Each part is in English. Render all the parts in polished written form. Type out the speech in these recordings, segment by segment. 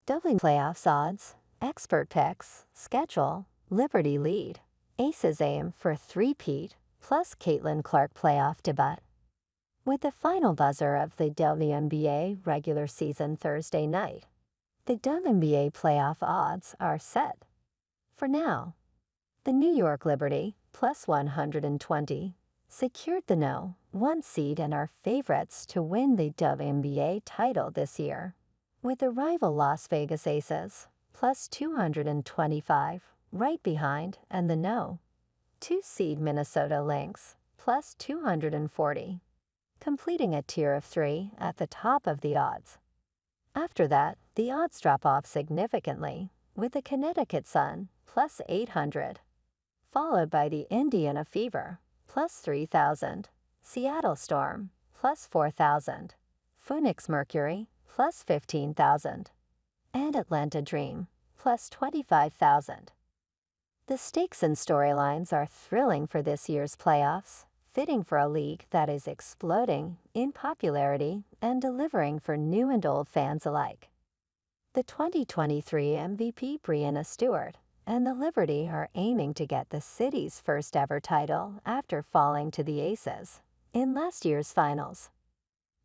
Playoffs odds, expert picks, schedule, Liberty lead. Aces aim for three-peat, plus Caitlin Clark playoff debut. With the final buzzer of the WNBA regular season Thursday night, the WNBA playoff odds are set. For now, the New York Liberty, plus 120, secured the No. 1 seed and are favorites to win the WNBA title this year, with the rival Las Vegas Aces, plus 225, right behind, and the No. 2 seed Minnesota Lynx, plus 240, completing a tier of 3 at the top of the odds. After that, the odds drop off significantly, with the Connecticut Sun, plus 800, followed by the Indiana Fever, plus 3,000, Seattle Storm, plus 4,000, Phoenix Mercury, plus 15,000, and Atlanta Dream, plus 25,000. The stakes and storylines are thrilling for this year's playoffs, fitting for a league that is exploding in popularity and delivering for new and old fans alike. The 2023 MVP Breanna Stewart and the Liberty are aiming to get the city's first-ever title after falling to the Aces in last year's finals.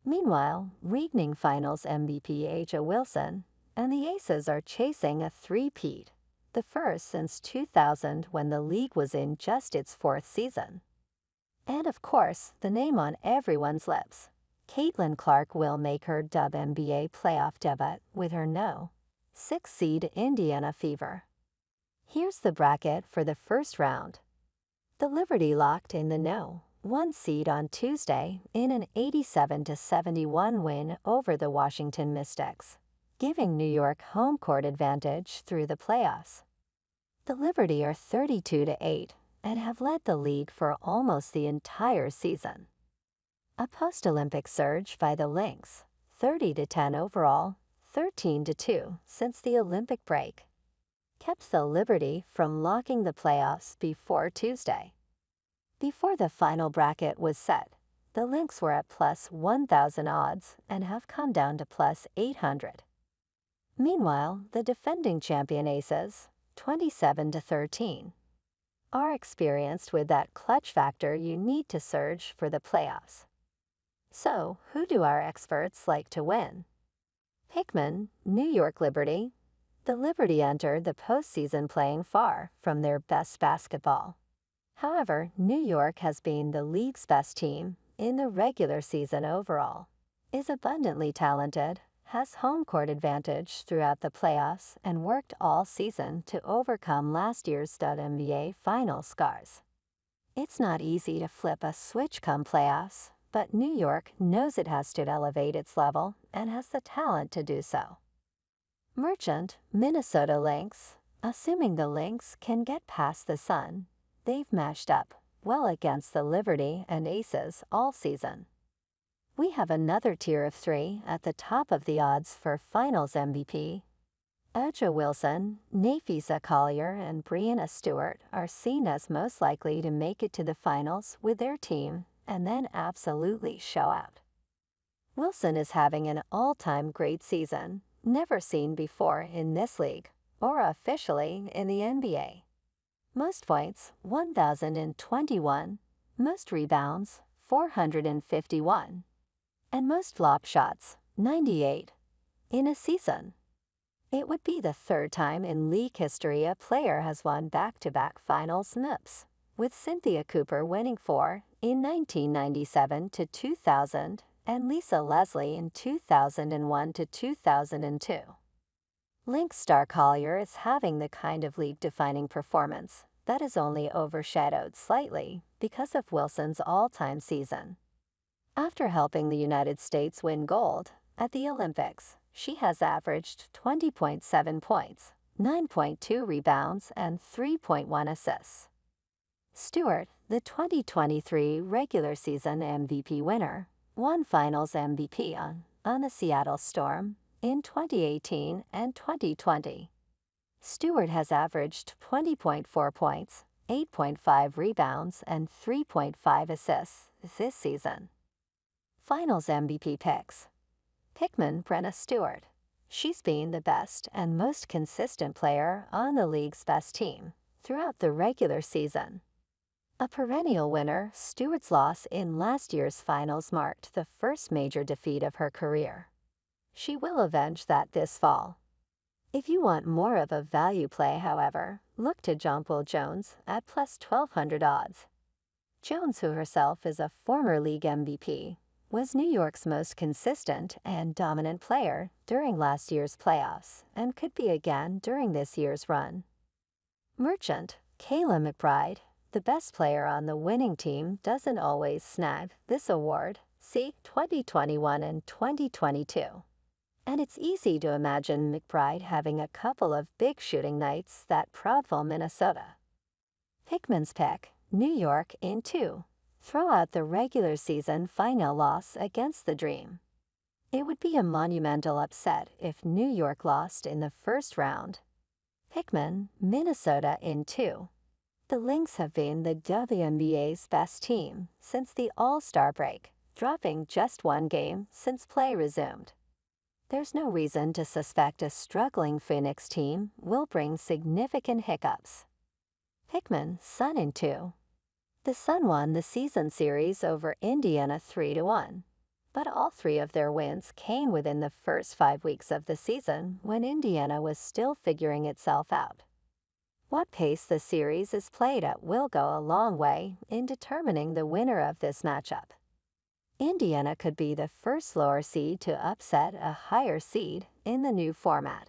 Meanwhile, reigning finals MVP A'ja Wilson and the Aces are chasing a three-peat, the first since 2000 when the league was in just its 4th season. And of course, the name on everyone's lips, Caitlin Clark will make her WNBA playoff debut with her No. 6 seed Indiana Fever. Here's the bracket for the first round. The Liberty locked in the No. 1 seed on Tuesday in an 87-71 win over the Washington Mystics, giving New York home court advantage through the playoffs. The Liberty are 32-8 and have led the league for almost the entire season. A post-Olympic surge by the Lynx, 30-10 overall, 13-2 since the Olympic break, kept the Liberty from locking the playoffs before Tuesday. Before the final bracket was set, the Lynx were at plus 1,000 odds and have come down to plus 800. Meanwhile, the defending champion Aces, 27-13, are experienced with that clutch factor you need to surge for the playoffs. So, who do our experts like to win? Hickman, New York Liberty. The Liberty entered the postseason playing far from their best basketball. However, New York has been the league's best team in the regular season overall, is abundantly talented, has home court advantage throughout the playoffs, and worked all season to overcome last year's WNBA final scars. It's not easy to flip a switch come playoffs, but New York knows it has to elevate its level and has the talent to do so. Merchant, Minnesota Lynx. Assuming the Lynx can get past the Sun, they've mashed up well against the Liberty and Aces all season. We have another tier of 3 at the top of the odds for Finals MVP. A'ja Wilson, Napheesa Collier, and Breanna Stewart are seen as most likely to make it to the finals with their team and then absolutely show out. Wilson is having an all-time great season, never seen before in this league, or officially in the NBA. Most points, 1,021, most rebounds, 451, and most flop shots, 98, in a season. It would be the 3rd time in league history a player has won back-to-back finals MIPs, with Cynthia Cooper winning 4 in 1997-2000 and Lisa Leslie in 2001-2002. Lynx star Collier is having the kind of league-defining performance that is only overshadowed slightly because of Wilson's all-time season. After helping the United States win gold at the Olympics, she has averaged 20.7 points, 9.2 rebounds, and 3.1 assists. Stewart, the 2023 regular season MVP winner, won Finals MVP on the Seattle Storm in 2018 and 2020. Stewart has averaged 20.4 points, 8.5 rebounds, and 3.5 assists this season. Finals MVP picks. Pickman Breanna Stewart. She's been the best and most consistent player on the league's best team throughout the regular season. A perennial winner, Stewart's loss in last year's finals marked the first major defeat of her career. She will avenge that this fall. If you want more of a value play, however, look to Jonquil Jones at plus 1,200 odds. Jones, who herself is a former league MVP, was New York's most consistent and dominant player during last year's playoffs and could be again during this year's run. Merchant, Kayla McBride, the best player on the winning team, doesn't always snag this award. See 2021 and 2022. And it's easy to imagine McBride having a couple of big shooting nights at Proudville, Minnesota. Hickman's pick, New York in 2. Throw out the regular season final loss against the Dream. It would be a monumental upset if New York lost in the first round. Hickman, Minnesota in 2. The Lynx have been the WNBA's best team since the All-Star break, dropping just one game since play resumed. There's no reason to suspect a struggling Phoenix team will bring significant hiccups. Hickman, Sun in 2. The Sun won the season series over Indiana 3-1, but all 3 of their wins came within the first 5 weeks of the season when Indiana was still figuring itself out. What pace the series is played at will go a long way in determining the winner of this matchup. Indiana could be the first lower seed to upset a higher seed in the new format.